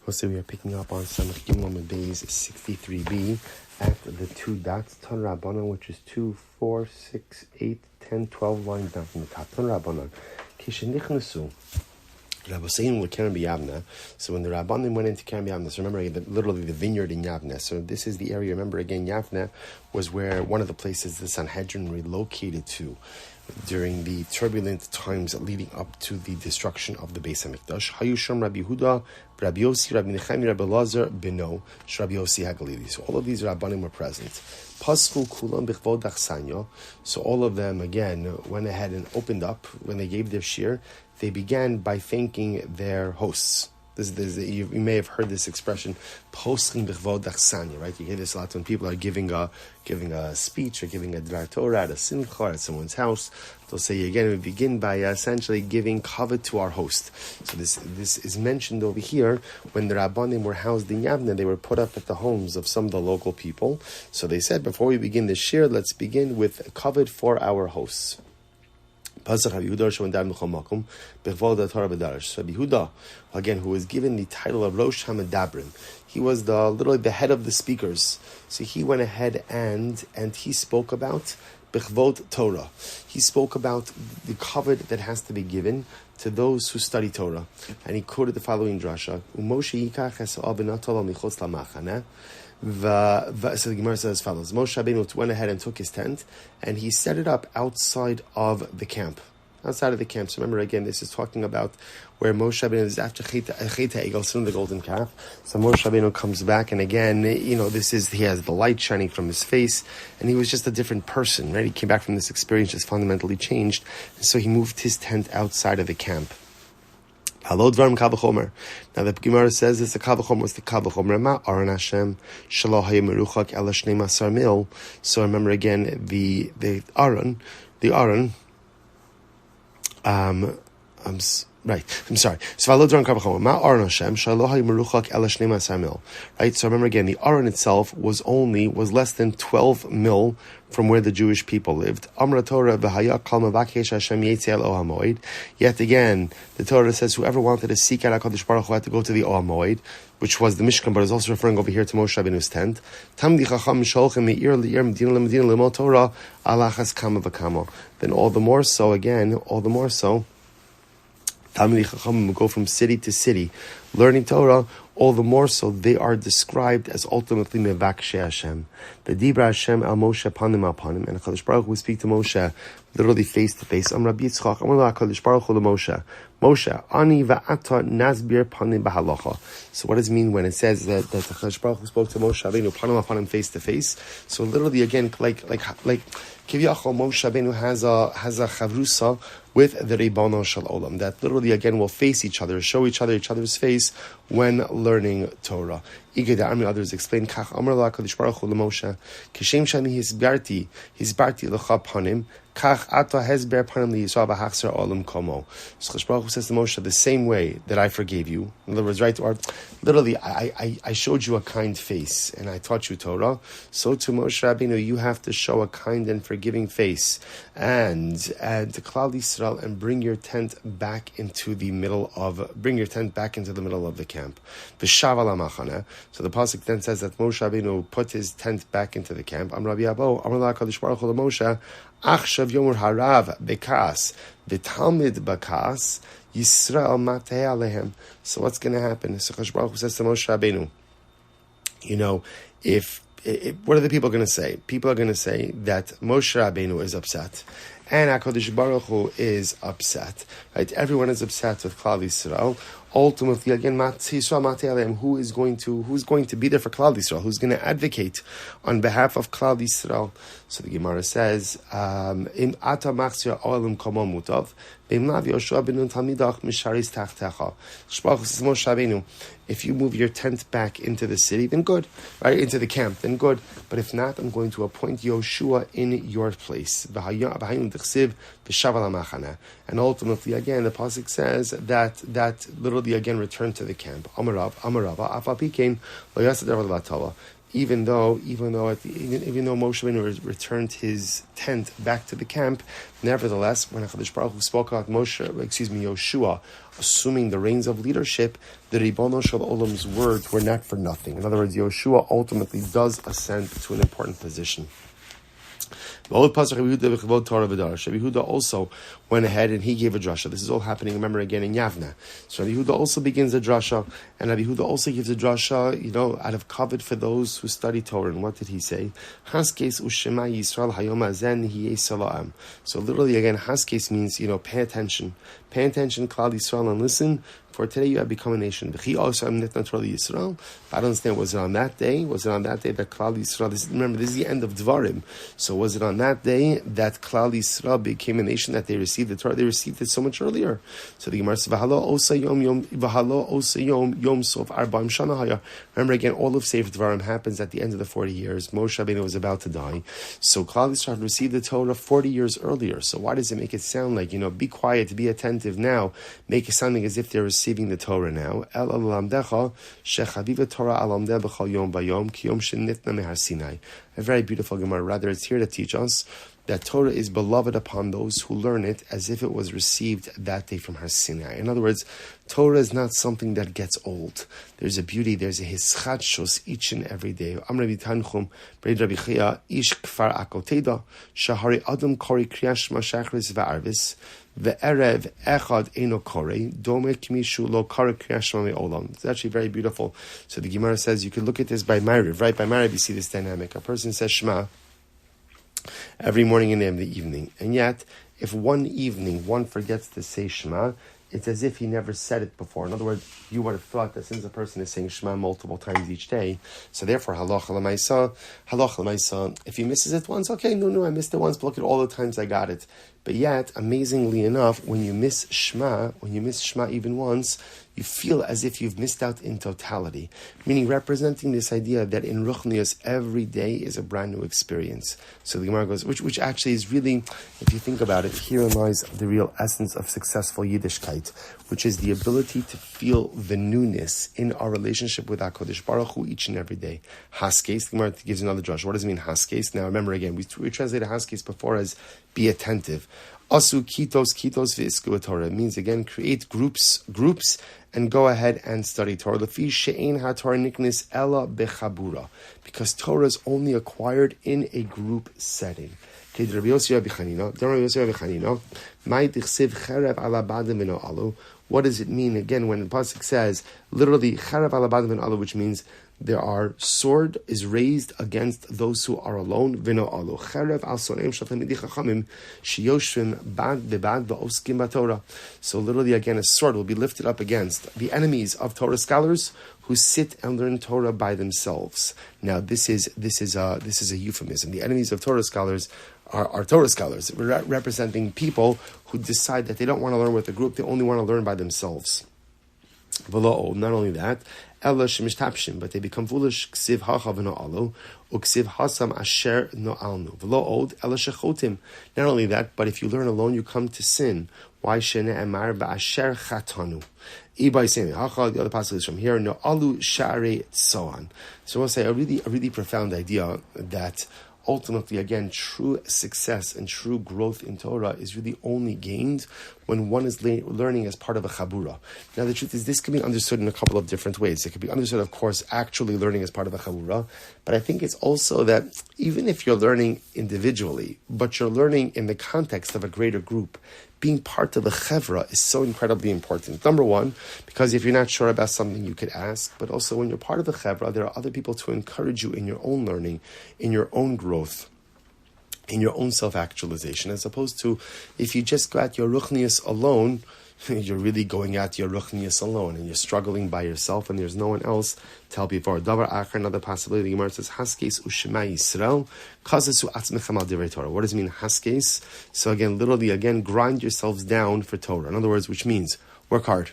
So we are picking up on Samach Gimel days 63b after the two dots, Ton Rabbanon, which is 2, 4, 6, 8, 10, 12 lines down from the top. Ton Rabbanon. Kishenichnasu. So when the Rabbanim went into Keren Yavne, so remember literally the vineyard in Yavne. So this is the area, remember again, Yavne was where one of the places the Sanhedrin relocated to during the turbulent times leading up to the destruction of the Beis HaMikdash. Hayusham Rabbi Yehuda, Rabbi Yossi, Rabbi Nechemi, Rabbi Lazar, Beno, Rabbi Yossi HaGalili. So all of these Rabbanim were present. Pasku Kulam B'chvod Achsanyo. So all of them again went ahead and opened up when they gave their shir. They began by thanking their hosts. You may have heard this expression, "Poskim b'chvod achsanya," right? You hear this a lot when people are giving a speech or giving a dvar Torah at a simcha at someone's house. They'll say again, we begin by essentially giving kavod to our host. So this is mentioned over here when the Rabbanim were housed in Yavne. They were put up at the homes of some of the local people. So they said, before we begin the shir, let's begin with kavod for our hosts. So Rabbi Yehuda, again, who was given the title of Rosh HaMedabrim, he was literally the head of the speakers. So he went ahead and he spoke about Bechvod Torah. He spoke about the kavod that has to be given to those who study Torah. And he quoted the following drasha. So the Gemara says as follows: Moshe Rabbeinu went ahead and took his tent, and he set it up outside of the camp. Outside of the camp. So remember again, this is talking about where Moshe Rabbeinu is after Chet HaEgel, soon the golden calf. So Moshe Rabbeinu comes back, and again, he has the light shining from his face, and he was just a different person, right? He came back from this experience just fundamentally changed, and so he moved his tent outside of the camp. Now the Gemara says it's the Kavachomer was the Kavachomer Ma Aron Hashem Shaloh Hayemeruchak Ela Shnei Masar Mil. So remember again the Aron. Right. I'm sorry. So Ma Aron Hashem Shaloh Hayemeruchak Ela Shnei Masar Mil. Right. So remember again, the Aron itself was less than 12 mil from where the Jewish people lived. Amra Torah v'haya kal mavakesh Hashem yetzi el Oha Moed. Yet again, the Torah says whoever wanted to seek out HaKadosh Baruch Hu had to go to the Oha Moed, which was the Mishkan, but is also referring over here to Moshe Rabbeinu's tent. Tamdi chacham sholchem me'ir li'ir medina le'medina le'mol Torah alachas kama v'kama. Then all the more so, Talmidei Chachamim go from city to city, learning Torah. All the more so, they are described as ultimately Mevakshe Hashem. The Dibra Hashem al Moshe panim al panim, and HaKadosh Baruch Hu would speak to Moshe literally face to face. Am Rabbi Yitzchak, Am HaKadosh Baruch Hu Moshe, ani va'ata nazbir panim b'halacha. So what does it mean when it says that HaKadosh Baruch Hu spoke to Moshe Rabbeinu panim al panim face to face? So literally again, like Kiviyachol Moshe Rabbeinu has a chavrusa with the Ribono Shel Olam, that literally again will face each other, show each other's face when learning Torah. Others explain, Kach Amar La HaKadosh Baruch Hu LeMoshe, Kishem Shani Hisbarti Lecha Panim, Kach Ata Hezber Panim LiYisrael B'Hachzer Olam Komo. So HaKadosh Baruch Hu says to Moshe, the same way that I forgave you, in other words, right, or literally, I showed you a kind face, and I taught you Torah, so to Moshe Rabbeinu, you have to show a kind and forgiving face, and to Klal Yisrael, and bring your tent back into the middle of the camp. V'shav al hamachana. So the pasuk then says that Moshe Rabbeinu put his tent back into the camp. Am Rabbi Abo, Amar La HaKadosh Baruch Hu LeMoshe, Achshav Yomur Harav Bekas V'Talmid Bakas Yisrael Matei Alehem. So what's going to happen? So HaKadosh Baruch Hu says to Moshe Rabbeinu, what are the people going to say? People are going to say that Moshe Rabbeinu is upset, and HaKadosh Baruch Hu is upset. Right? Everyone is upset with Klal Yisrael. Ultimately, again, who is going to be there for Klal Yisrael? Who's going to advocate on behalf of Klal Yisrael? So the Gemara says, "Im ata machzir olim komo mutav, beimlav Yoshua benu talmidach misharis tachtecha." Shprach says Moshe Rabbeinu, if you move your tent back into the city, then good, right? Into the camp, then good. But if not, I'm going to appoint Yoshua in your place. And ultimately, again, the pasuk says that literally again return to the camp. Amarava, Afapikein, Loyasadar Latala. even though Moshe Rabbeinu returned his tent back to the camp, nevertheless, when HaKadosh Baruch Hu spoke about Yoshua, assuming the reins of leadership, the Ribono Shel Olam's words were not for nothing. In other words, Yoshua ultimately does ascend to an important position. Rabbi Yehuda also went ahead and he gave a drasha. This is all happening, remember, again in Yavna. So Rabbi Yehuda also begins a drasha, and Rabbi Yehuda also gives a drasha, out of kavod for those who study Torah. And what did he say? Haskes u'shema Yisrael hayom hazen hiye sala'am. So literally, again, haskes means, pay attention. Pay attention, Klal Yisrael, and listen. For today you have become a nation. I don't understand, was it on that day? Was it on that day that Klal Yisrael, remember, this is the end of Dvarim. So was it on that day that Klal Yisrael became a nation, that they received the Torah? They received it so much earlier. So the Gemara says, remember again, all of Sefer Dvarim happens at the end of the 40 years. Moshe Rabbeinu was about to die. So Klal Yisrael received the Torah 40 years earlier. So why does it make it sound like, be quiet, be attentive now, make it sounding as if they're receiving the Torah now? A very beautiful Gemara. Rather, it's here to teach us that Torah is beloved upon those who learn it as if it was received that day from Har Sinai. In other words, Torah is not something that gets old. There's a beauty, there's a hischadshus each and every day. Am Rabbi Tanchum, Rabbi Chia, Ish Kfar Akoteda, Shahari Adam Kori Kriyash Mashachris Va'arvis, Ve'erev Echad Eno Kore, Dome Kmishu Lo Kare Kriyash Olam. It's actually very beautiful. So the Gemara says you could look at this by Ma'ariv, right? By Ma'ariv you see this dynamic. A person says Shema every morning and in the evening. And yet, if one evening one forgets to say Shema, it's as if he never said it before. In other words, you would have thought that since a person is saying Shema multiple times each day, so therefore, halacha l'maisa, if he misses it once, okay, no, I missed it once, but look at all the times I got it. But yet, amazingly enough, when you miss Shema even once, you feel as if you've missed out in totality, meaning representing this idea that in Ruchnius every day is a brand new experience. So the Gemara goes, which actually is really, if you think about it, herein lies the real essence of successful Yiddishkeit, which is the ability to feel the newness in our relationship with HaKadosh Baruch Hu each and every day. Haskes, the Gemara gives another drush. What does it mean, Haskes? Now remember again, we translated Haskes before as be attentive. Asu kitos v'isku Torah. It means again create groups, and go ahead and study Torah. Lefi she'ein haTorah niknis ela bechaburah, because Torah is only acquired in a group setting. What does it mean again when the pasuk says literally charav ala badim v'no alu, which means there are sword is raised against those who are alone. V'no alu charav al soneim shaltamidei chachamim sheyoshvim bad bebad v'oskim b'Torah. So literally again, a sword will be lifted up against the enemies of Torah scholars who sit and learn Torah by themselves. Now this is a euphemism. The enemies of Torah scholars are Torah scholars, representing people who decide that they don't want to learn with a group, they only want to learn by themselves. Not only that, but they become foolish. Ksiv hachav no'alu, uksiv hasam asher no'alnu. Not only that, but if you learn alone, you come to sin. Why shene emar ba'asher chatanu? The other passage is from here. No'alu share tzoan. So I'll say a really profound idea that ultimately, again, true success and true growth in Torah is really only gained when one is learning as part of a Chaburah. Now, the truth is, this can be understood in a couple of different ways. It can be understood, of course, actually learning as part of a Chaburah, but I think it's also that even if you're learning individually, but you're learning in the context of a greater group, being part of a chevra is so incredibly important. Number one, because if you're not sure about something, you could ask, but also when you're part of a chevra, there are other people to encourage you in your own learning, in your own growth, in your own self-actualization, as opposed to if you just go at your ruchnius alone, you're really going at your ruchnius alone, and you're struggling by yourself, and there's no one else to help you forward. Davar achar, another possibility. The Gemara says, Haskes u'shema Yisrael, kazesu atzmechem al divrei Torah. What does it mean, Haskes? So again, literally, grind yourselves down for Torah. In other words, which means work hard.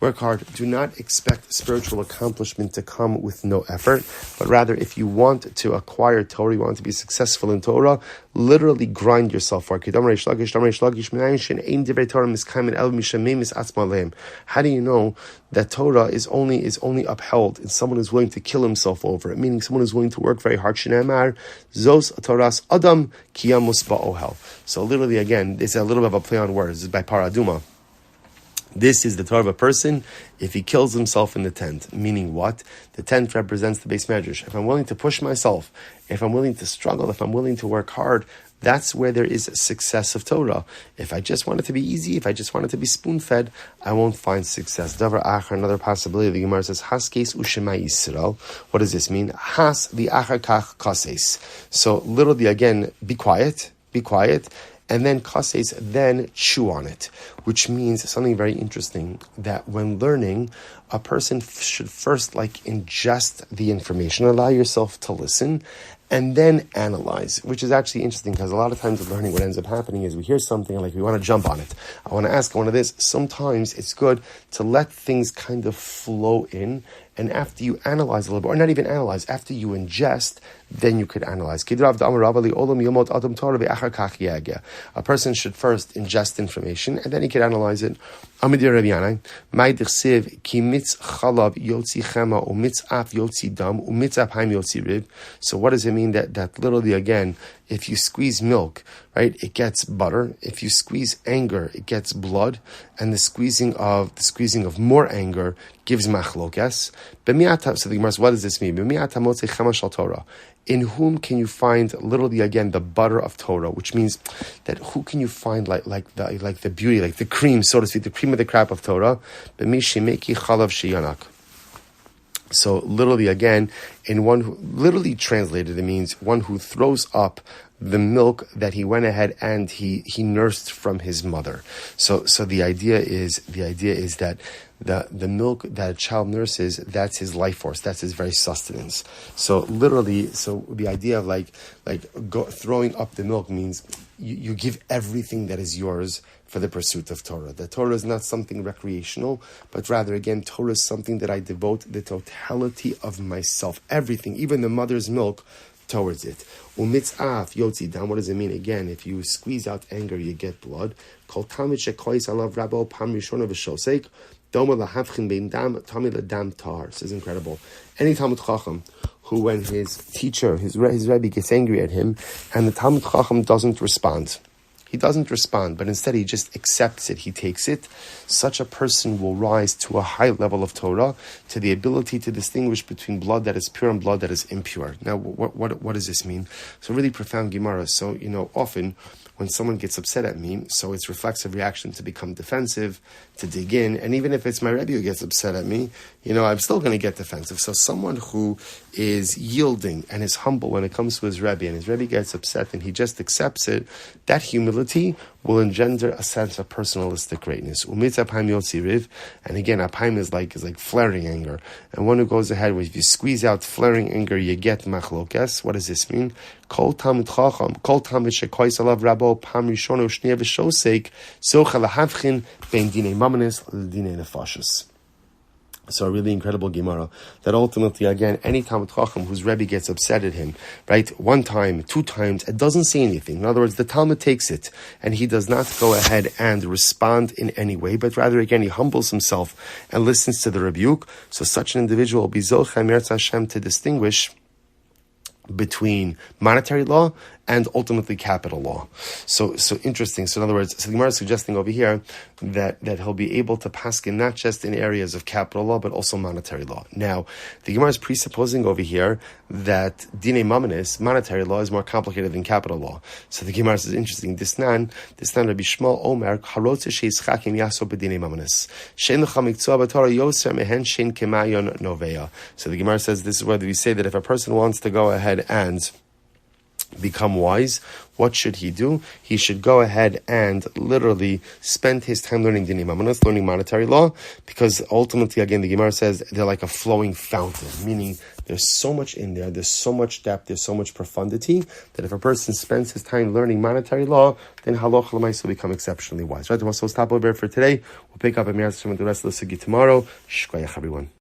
Work hard. Do not expect spiritual accomplishment to come with no effort, but rather if you want to acquire Torah, you want to be successful in Torah, literally grind yourself for it. How do you know that Torah is only upheld in someone who's willing to kill himself over it, meaning someone who's willing to work very hard? Zos Torahs Adam Kiyamus Ba'ohel. So literally again, this is a little bit of a play on words. This is by Paraduma. This is the Torah of a person if he kills himself in the tent. Meaning what? The tent represents the base medrash. If I'm willing to push myself, if I'm willing to struggle, if I'm willing to work hard, that's where there is a success of Torah. If I just want it to be easy, if I just want it to be spoon-fed, I won't find success. Davar achar, another possibility. The Gemara says, Haskes u'shema Yisrael. What does this mean? Has the achar kach kases. So literally again, be quiet, and then kases, then chew on it, which means something very interesting, that when learning, a person should first ingest the information, allow yourself to listen, and then analyze, which is actually interesting because a lot of times with learning, what ends up happening is we hear something and we want to jump on it. I want to ask, I want to this. Sometimes it's good to let things kind of flow in, and after you analyze a little bit, or not even analyze, after you ingest, then you could analyze. A person should first ingest information, and then he could analyze it. Amud Yomi, so what does it mean that literally again, if you squeeze milk, right, it gets butter. If you squeeze anger, it gets blood, and the squeezing of more anger gives machlokas. So the Gemara says, what does this mean? In whom can you find literally again the butter of Torah, which means that who can you find like the beauty, like the cream, so to speak, the cream of the crop of Torah? So literally again, in one who, literally translated, it means one who throws up the milk that he went ahead and he nursed from his mother. So the idea is that the milk that a child nurses, that's his life force, that's his very sustenance. So literally, the idea of throwing up the milk means you give everything that is yours for the pursuit of Torah. The Torah is not something recreational, but rather, again, Torah is something that I devote the totality of myself, everything, even the mother's milk, towards it. Umitzaf yotzi dam. What does it mean? Again, if you squeeze out anger, you get blood. Kol tamid shekois alav rabo pam rishona v'shosek doma lahavchin bein dam tamid ladam tar. This is incredible. Any Talmud Chacham who, when his teacher, his Rebbe gets angry at him, and the Talmud Chacham doesn't respond. He doesn't respond, but instead he just accepts it, he takes it. Such a person will rise to a high level of Torah, to the ability to distinguish between blood that is pure and blood that is impure. Now, what does this mean? So really profound Gemara. So, often when someone gets upset at me, so it's reflexive reaction to become defensive, to dig in, and even if it's my Rebbe who gets upset at me, I'm still going to get defensive. So someone who is yielding and is humble when it comes to his Rebbe, and his Rebbe gets upset and he just accepts it, that humility will engender a sense of personalistic greatness. And again, apayim is like flaring anger. And one who goes ahead with, if you squeeze out flaring anger, you get machlokas. What does this mean? Kol tamid chacham, kol tamid shekois alav rabo pam rishono shneya v'shosek socha lahavchin bein dinei mamanis l'dinei nefashos. So a really incredible Gemara that ultimately, again, any Talmud Chacham whose Rebbe gets upset at him, right, one time, two times, it doesn't say anything. In other words, the Talmud takes it and he does not go ahead and respond in any way, but rather, again, he humbles himself and listens to the rebuke. So such an individual will be Zochei Meretz Hashem to distinguish between monetary law and ultimately capital law. So interesting. So in other words, the Gemara is suggesting over here that he'll be able to paskin not just in areas of capital law, but also monetary law. Now, the Gemara is presupposing over here that dinei mamanis, monetary law, is more complicated than capital law. So the Gemara is interesting. Disnan Rabbi Shmuel Omer, harotze sheis chakim yaso b'dinei mamanis. Shein l'cha miktzua b'Torah yoser mehen shein kemayon novea. So the Gemara says this is whether we say that if a person wants to go ahead and become wise, what should he do? He should go ahead and literally spend his time learning dinei mamonos, learning monetary law, because ultimately, again, the Gemara says they're like a flowing fountain, meaning there's so much in there, there's so much depth, there's so much profundity, that if a person spends his time learning monetary law, then halacha l'maisa will become exceptionally wise. Right, so we'll stop over here for today. We'll pick up at the rest of the sugi tomorrow. Shkoyach, everyone.